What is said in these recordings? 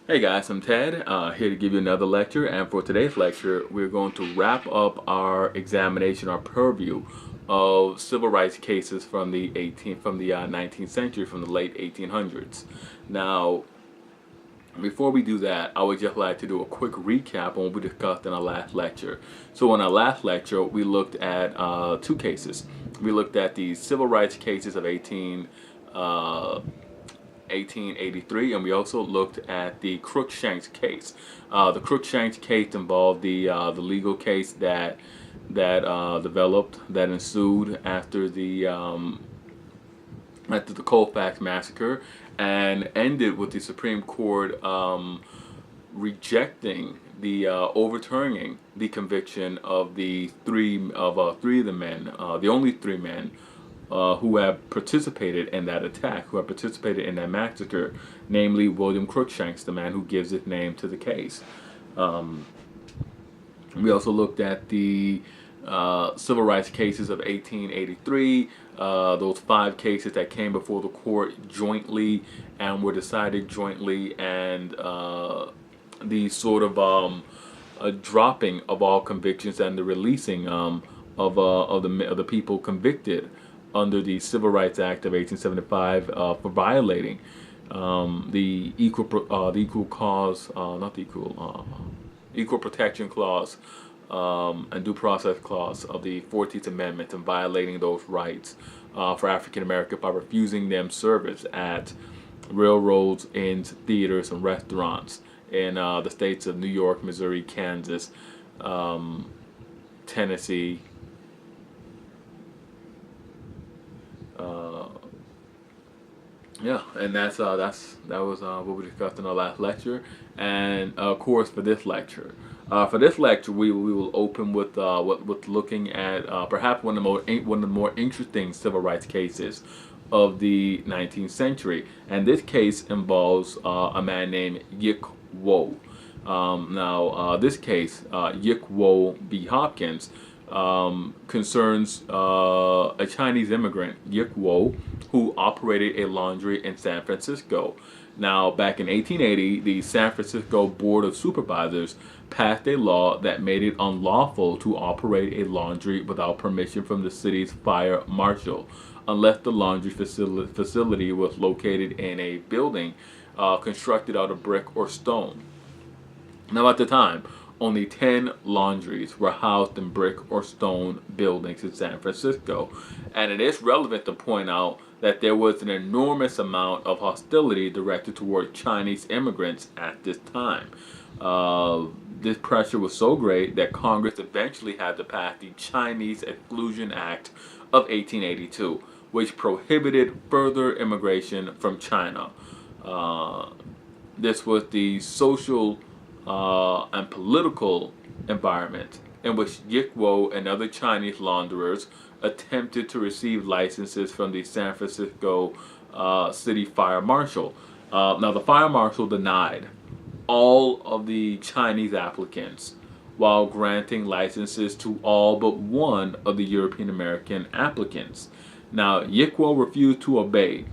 Hey guys, I'm Ted, here to give you another lecture, and for today's lecture, we're going to wrap up our examination, our purview of civil rights cases from the 19th century, from the late 1800s. Now, before we do that, I would just like to do a quick recap on what we discussed in our last lecture. So in our last lecture, we looked at two cases. We looked at the civil rights cases of 1883, and we also looked at the Crookshanks case. The Crookshanks case involved the legal case that developed, that ensued after the Colfax massacre, and ended with the Supreme Court rejecting the overturning the conviction of three of the men, the only three men who have participated in that attack, who have participated in that massacre, namely William Crookshanks, the man who gives his name to the case. We also looked at the civil rights cases of 1883, those five cases that came before the court jointly and were decided jointly, and the sort of a dropping of all convictions and the releasing of the people convicted under the Civil Rights Act of 1875 for violating the equal protection clause and due process clause of the 14th Amendment, and violating those rights for African Americans by refusing them service at railroads, inns, theaters, and restaurants in the states of New York, Missouri, Kansas, Tennessee, and that was what we discussed in our last lecture, and of course for this lecture. We will open with looking at perhaps one of the more interesting civil rights cases of the 19th century, and this case involves a man named Yik Wo. This case, Yik Wo v. Hopkins, concerns a Chinese immigrant, Yik Wo, who operated a laundry in San Francisco. Now, back in 1880, the San Francisco Board of Supervisors passed a law that made it unlawful to operate a laundry without permission from the city's fire marshal, unless the laundry facility was located in a building constructed out of brick or stone. Now, at the time, only 10 laundries were housed in brick or stone buildings in San Francisco, and it is relevant to point out that there was an enormous amount of hostility directed toward Chinese immigrants at this time. This pressure was so great that Congress eventually had to pass the Chinese Exclusion Act of 1882, which prohibited further immigration from China. This was the social and political environment in which Yik Wo and other Chinese launderers attempted to receive licenses from the San Francisco city fire marshal. Now, the fire marshal denied all of the Chinese applicants, while granting licenses to all but one of the European American applicants. Now, Yik Wo refused to obey,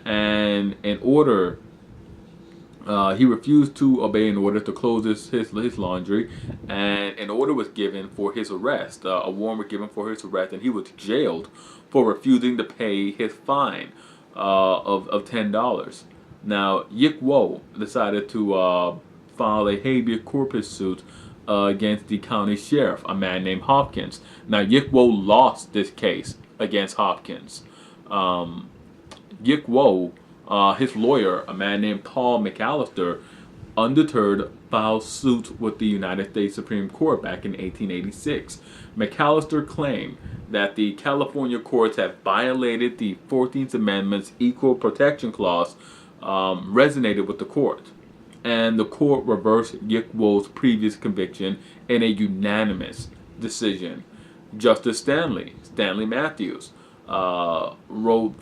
and he refused to obey in order to close his laundry, and an order was given for his arrest. A warrant was given for his arrest, and he was jailed for refusing to pay his fine of $10. Now, Yik Wo decided to file a habeas corpus suit against the county sheriff, a man named Hopkins. Now, Yik Wo lost this case against Hopkins. Yik Wo, his lawyer, a man named Paul McAllister, undeterred, filed suit with the United States Supreme Court back in 1886. McAllister claimed that the California courts had violated the 14th Amendment's Equal Protection Clause, resonated with the court, and the court reversed Yik Wo's previous conviction in a unanimous decision. Justice Stanley Matthews, wrote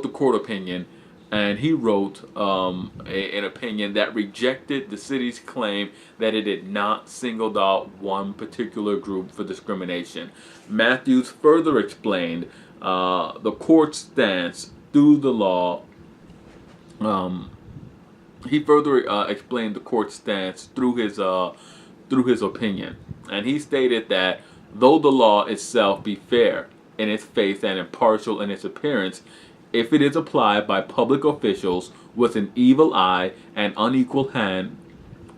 the court opinion, and he wrote an opinion that rejected the city's claim that it had not singled out one particular group for discrimination. Matthews further explained the court's stance through the law He further explained the court's stance through his opinion, and he stated that though the law itself be fair in its face and impartial in its appearance, if it is applied by public officials with an evil eye and unequal hand,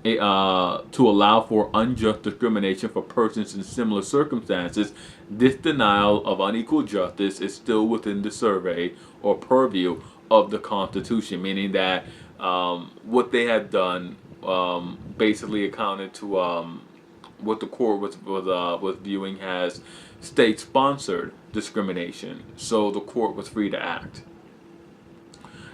to allow for unjust discrimination for persons in similar circumstances, this denial of unequal justice is still within the survey or purview of the Constitution, meaning that what they had done basically accounted to what the court was viewing as state-sponsored discrimination. So the court was free to act.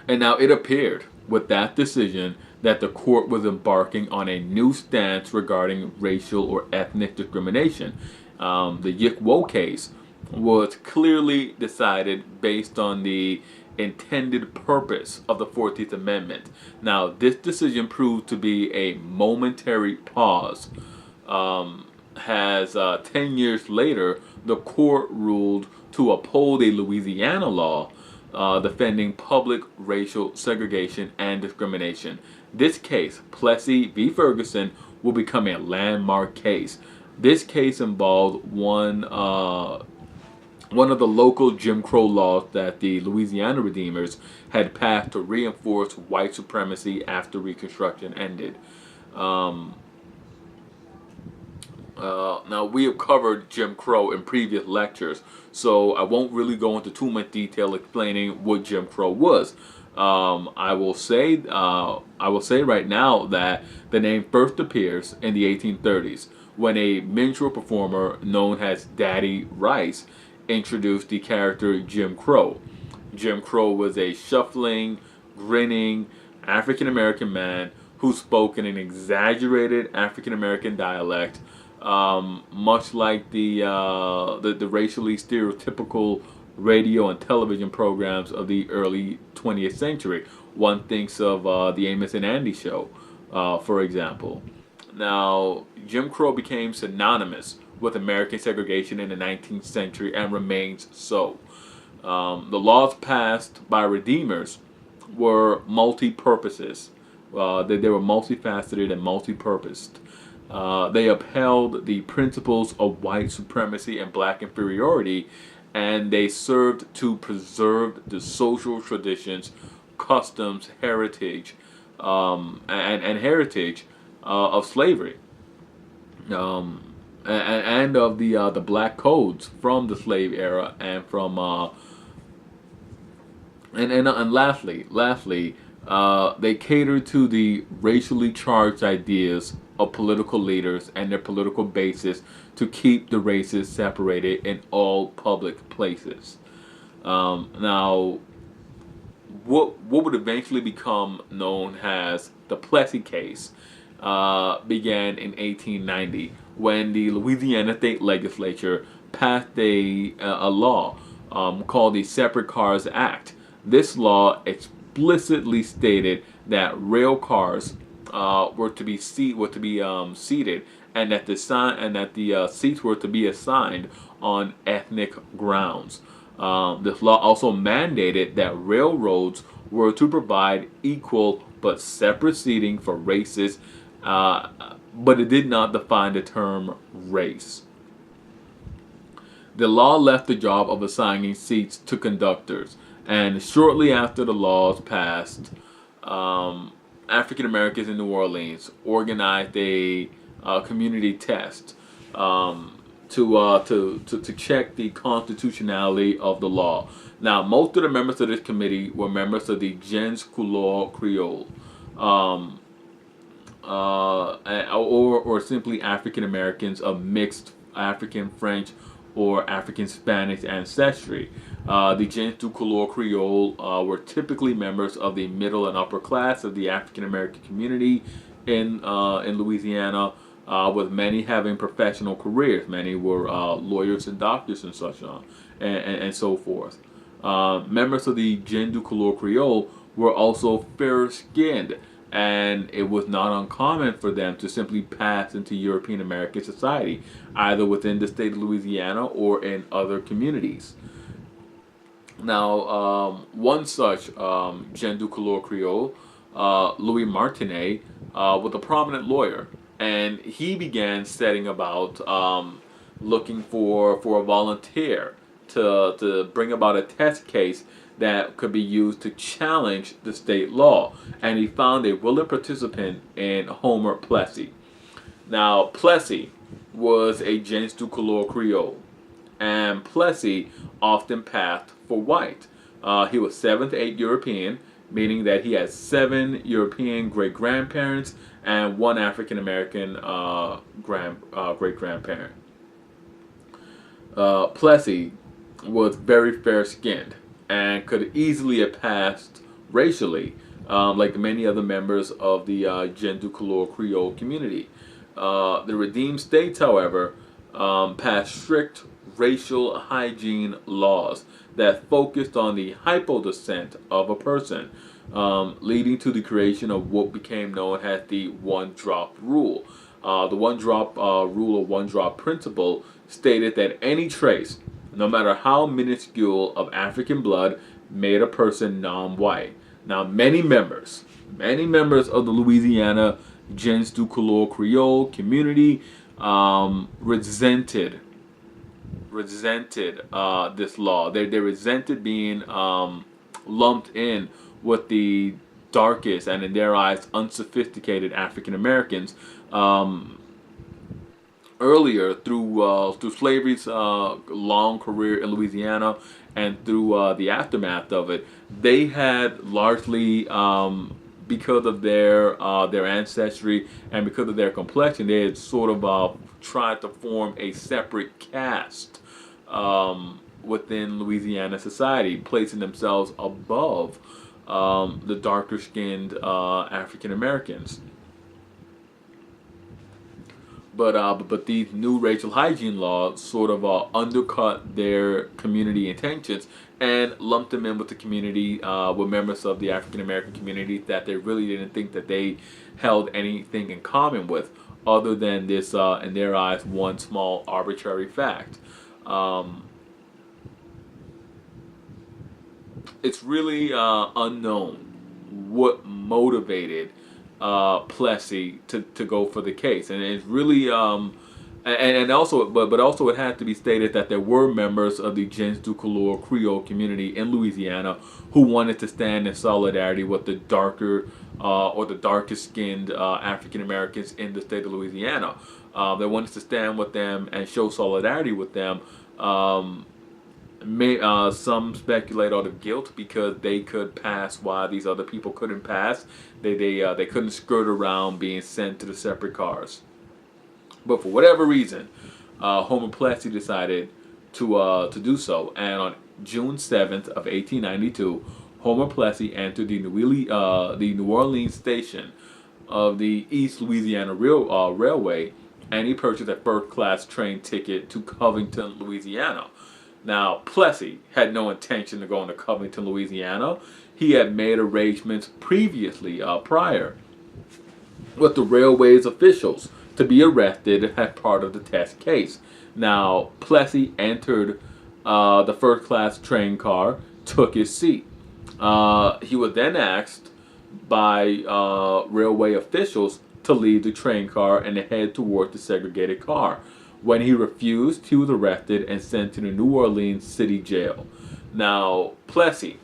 And now it appeared with that decision that the court was embarking on a new stance regarding racial or ethnic discrimination. The Yick Wo case was clearly decided based on the intended purpose of the 14th Amendment. Now, this decision proved to be a momentary pause. Has 10 years later, the court ruled to uphold a Louisiana law defending public racial segregation and discrimination. This case, Plessy v. Ferguson, will become a landmark case. This case involved one of the local Jim Crow laws that the Louisiana Redeemers had passed to reinforce white supremacy after Reconstruction ended. Now, we have covered Jim Crow in previous lectures, so I won't really go into too much detail explaining what Jim Crow was. I will say right now that the name first appears in the 1830s when a minstrel performer known as Daddy Rice introduced the character Jim Crow. Jim Crow was a shuffling, grinning African American man who spoke in an exaggerated African American dialect, much like the racially stereotypical radio and television programs of the early 20th century. One thinks of the Amos and Andy show, for example. Now, Jim Crow became synonymous with American segregation in the 19th century and remains so. The laws passed by Redeemers were multi-purposes. They were multifaceted and multi-purposed. They upheld the principles of white supremacy and black inferiority, and they served to preserve the social traditions, customs, heritage, and heritage of slavery, and of the black codes from the slave era, and from and lastly, they catered to the racially charged ideas of political leaders and their political basis to keep the races separated in all public places. Now, what would eventually become known as the Plessy case began in 1890 when the Louisiana State Legislature passed a law called the Separate Cars Act. This law explicitly stated that rail cars were to be seated, and that the seats were to be assigned on ethnic grounds. This law also mandated that railroads were to provide equal but separate seating for races, but it did not define the term race. The law left the job of assigning seats to conductors, and shortly after the laws passed, African Americans in New Orleans organized a community test to check the constitutionality of the law. Now, most of the members of this committee were members of the gens couleur Creole, or simply African Americans of mixed African, French, or African Spanish ancestry. The gens du couleur Creole were typically members of the middle and upper class of the African American community in Louisiana, with many having professional careers. Many were lawyers and doctors and such on, and so forth. Members of the gens du couleur Creole were also fair-skinned, and it was not uncommon for them to simply pass into European American society, either within the state of Louisiana or in other communities. Now, one such gens du couleur Creole Louis Martinet, was a prominent lawyer, and he began setting about looking for a volunteer to bring about a test case that could be used to challenge the state law. And he found a willing participant in Homer Plessy. Now, Plessy was a gens du couleur Creole, and Plessy often passed for white. He was 7th 8 European, meaning that he had 7 European great-grandparents and 1 African-American great-grandparent. Plessy was very fair-skinned and could easily have passed racially, like many other members of the gens du couleur Creole community. The redeemed states, however, passed strict racial hygiene laws that focused on the hypodescent of a person, leading to the creation of what became known as the OneDrop Rule. The OneDrop Rule or OneDrop Principle stated that any trace, no matter how minuscule, of African blood made a person non-white. Now, many members of the Louisiana gens du couleur Creole community resented this law. They resented being lumped in with the darkest and, in their eyes, unsophisticated African Americans. Earlier, through slavery's long career in Louisiana and through the aftermath of it, they had largely, because of their ancestry and because of their complexion, they had sort of tried to form a separate caste within Louisiana society, placing themselves above the darker-skinned African Americans. But these new racial hygiene laws sort of undercut their community intentions and lumped them in with the community, with members of the African American community that they really didn't think that they held anything in common with, other than this, in their eyes, one small arbitrary fact. It's really unknown what motivated Plessy to go for the case, and it's really and also but also it had to be stated that there were members of the gens du couleur Creole community in Louisiana who wanted to stand in solidarity with the darker or the darkest skinned African Americans in the state of Louisiana. They wanted to stand with them and show solidarity with them. Some speculate out of guilt because they could pass while these other people couldn't pass. They couldn't skirt around being sent to the separate cars. But for whatever reason, Homer Plessy decided to do so. And on June 7th of 1892, Homer Plessy entered the New Orleans station of the East Louisiana Railway, and he purchased a first-class train ticket to Covington, Louisiana. Now, Plessy had no intention of going to Covington, Louisiana. He had made arrangements previously, prior, with the railway's officials to be arrested as part of the test case. Now, Plessy entered the first-class train car, took his seat. He was then asked by railway officials to leave the train car and head toward the segregated car. When he refused, he was arrested and sent to the New Orleans City Jail. Now, Plessy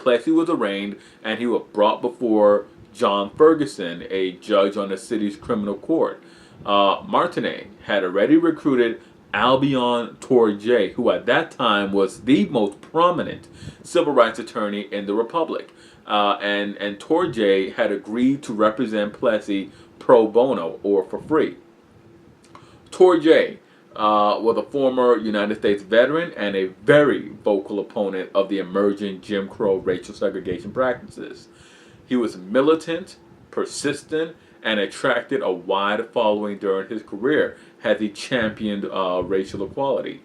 was arraigned, and he was brought before John Ferguson, a judge on the city's criminal court. Martinet had already recruited Albion Touré, who at that time was the most prominent civil rights attorney in the Republic. And Touré had agreed to represent Plessy pro bono, or for free. Touré was a former United States veteran and a very vocal opponent of the emerging Jim Crow racial segregation practices. He was militant, persistent, and attracted a wide following during his career as he championed racial equality.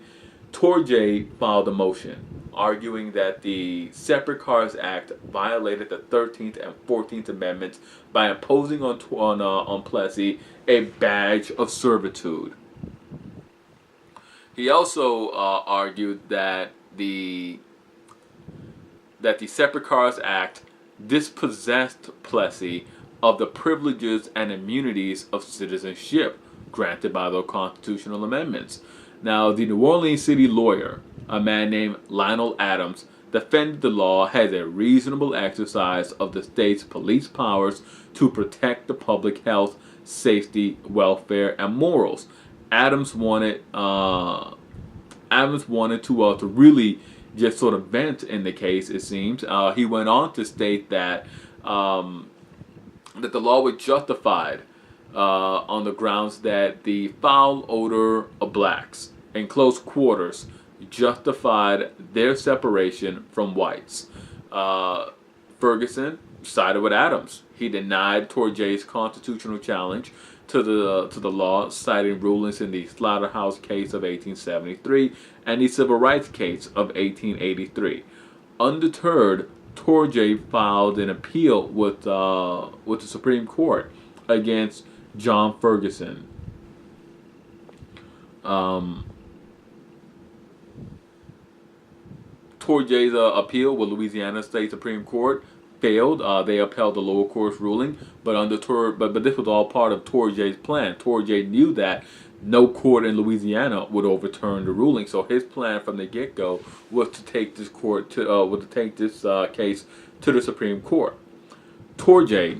Touré filed a motion arguing that the Separate Cars Act violated the 13th and 14th Amendments by imposing on Plessy a badge of servitude. He also argued that the Separate Cars Act dispossessed Plessy of the privileges and immunities of citizenship granted by the constitutional amendments. Now, the New Orleans city lawyer, a man named Lionel Adams, defended the law as a reasonable exercise of the state's police powers to protect the public health, safety, welfare, and morals. Adams wanted to really just sort of vent in the case. It seems he went on to state that that the law was justified on the grounds that the foul odor of blacks in close quarters justified their separation from whites. Ferguson sided with Adams. He denied Torjay's constitutional challenge to the law, citing rulings in the Slaughterhouse case of 1873 and the Civil Rights case of 1883. Undeterred, Torjay filed an appeal with the Supreme Court against John Ferguson. Torjay's appeal with Louisiana State Supreme Court failed. They upheld the lower court's ruling, but this was all part of Torjay's plan. Torjay knew that no court in Louisiana would overturn the ruling, so his plan from the get-go was to take this case to the Supreme Court. Torjay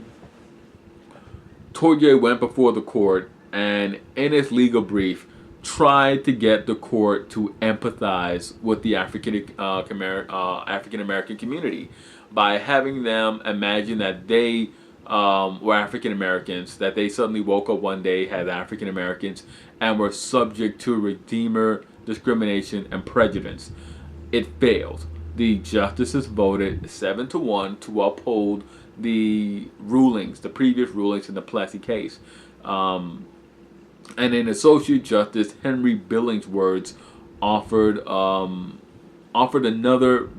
went before the court and, in his legal brief, tried to get the court to empathize with the African American community by having them imagine that they were African Americans, that they suddenly woke up one day as African Americans and were subject to Redeemer discrimination and prejudice. It failed. The justices voted 7-1 to uphold the previous rulings in the Plessy case. And in Associate Justice Henry Billingsworth offered another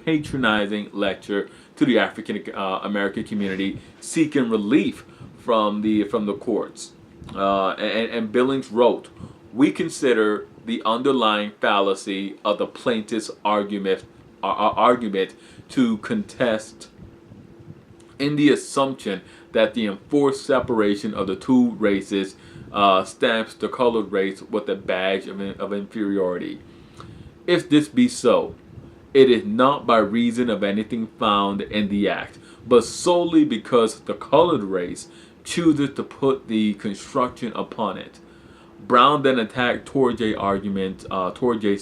patronizing lecture to the African American community, seeking relief from the courts. And Billings wrote, "We consider the underlying fallacy of the plaintiff's argument to contest in the assumption that the enforced separation of the two races stamps the colored race with a badge of inferiority. If this be so, it is not by reason of anything found in the act, but solely because the colored race chooses to put the construction upon it." Brown then attacked Torjay's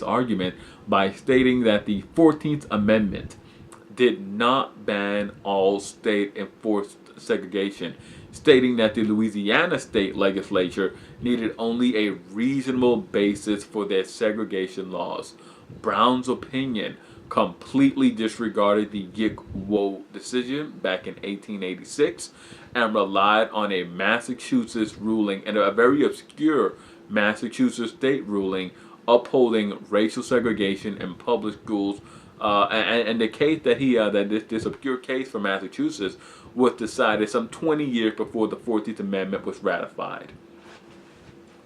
argument by stating that the 14th Amendment did not ban all state-enforced segregation, stating that the Louisiana state legislature needed only a reasonable basis for their segregation laws. Brown's opinion completely disregarded the Gick-Woe decision back in 1886 and relied on a Massachusetts ruling, and a very obscure Massachusetts state ruling, upholding racial segregation in public schools. And the case that this obscure case for Massachusetts was decided some 20 years before the 14th Amendment was ratified.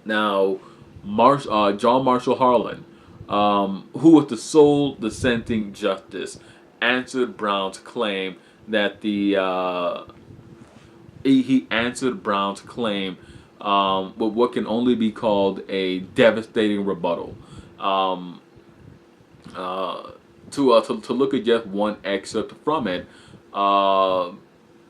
Now, John Marshall Harlan, who was the sole dissenting justice, answered Brown's claim that he answered Brown's claim with what can only be called a devastating rebuttal. To look at just one excerpt from it, John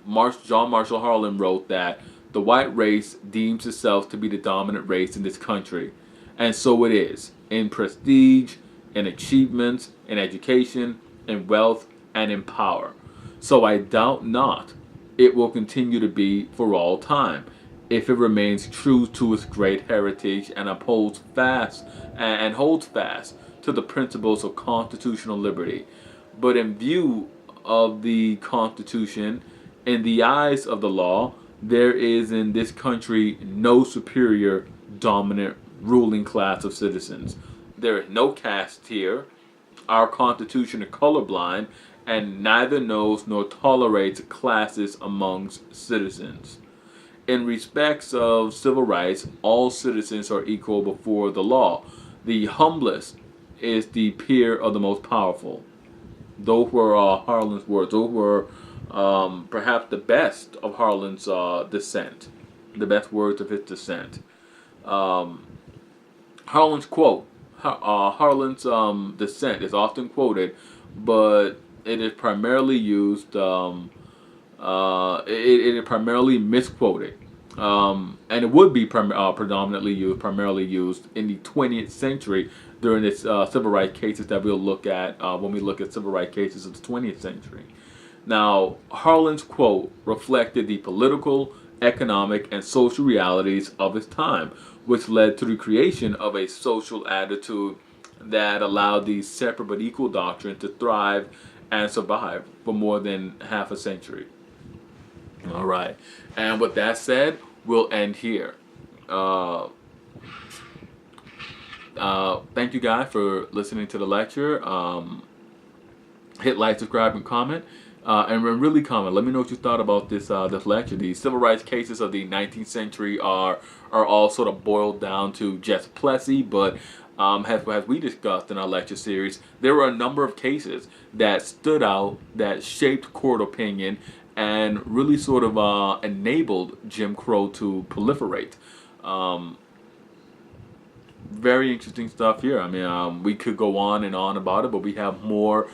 Marshall Harlan wrote that the white race deems itself to be the dominant race in this country, and so it is, in prestige, in achievements, in education, in wealth, and in power. So I doubt not it will continue to be for all time, if it remains true to its great heritage and holds fast to the principles of constitutional liberty. But in view of the Constitution, in the eyes of the law, there is in this country no superior dominant ruling class of citizens. There is no caste here. Our Constitution is colorblind and neither knows nor tolerates classes amongst citizens. In respects of civil rights, all citizens are equal before the law. The humblest is the peer of the most powerful. Those were Harlan's words. Those were perhaps the best of Harlan's dissent, the best words of his dissent. Um, Harlan's quote, Harlan's dissent is often quoted, but it is primarily used. It is primarily misquoted, and it would be primarily used in the 20th century during its civil rights cases that we'll look at when we look at civil rights cases of the 20th century. Now, Harlan's quote reflected the political, economic, and social realities of his time, which led to the creation of a social attitude that allowed these separate but equal doctrines to thrive and survive for more than half a century. All right. And with that said, we'll end here. Thank you guys for listening to the lecture. Hit like, subscribe, and comment. And really comment. Let me know what you thought about this lecture. The civil rights cases of the 19th century are all sort of boiled down to just Plessy, but as we discussed in our lecture series, there were a number of cases that stood out, that shaped court opinion, and really sort of enabled Jim Crow to proliferate. Very interesting stuff here. I mean, we could go on and on about it, but we have a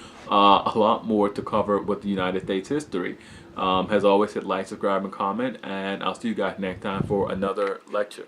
lot more to cover with the United States history. As always, hit like, subscribe, and comment, and I'll see you guys next time for another lecture.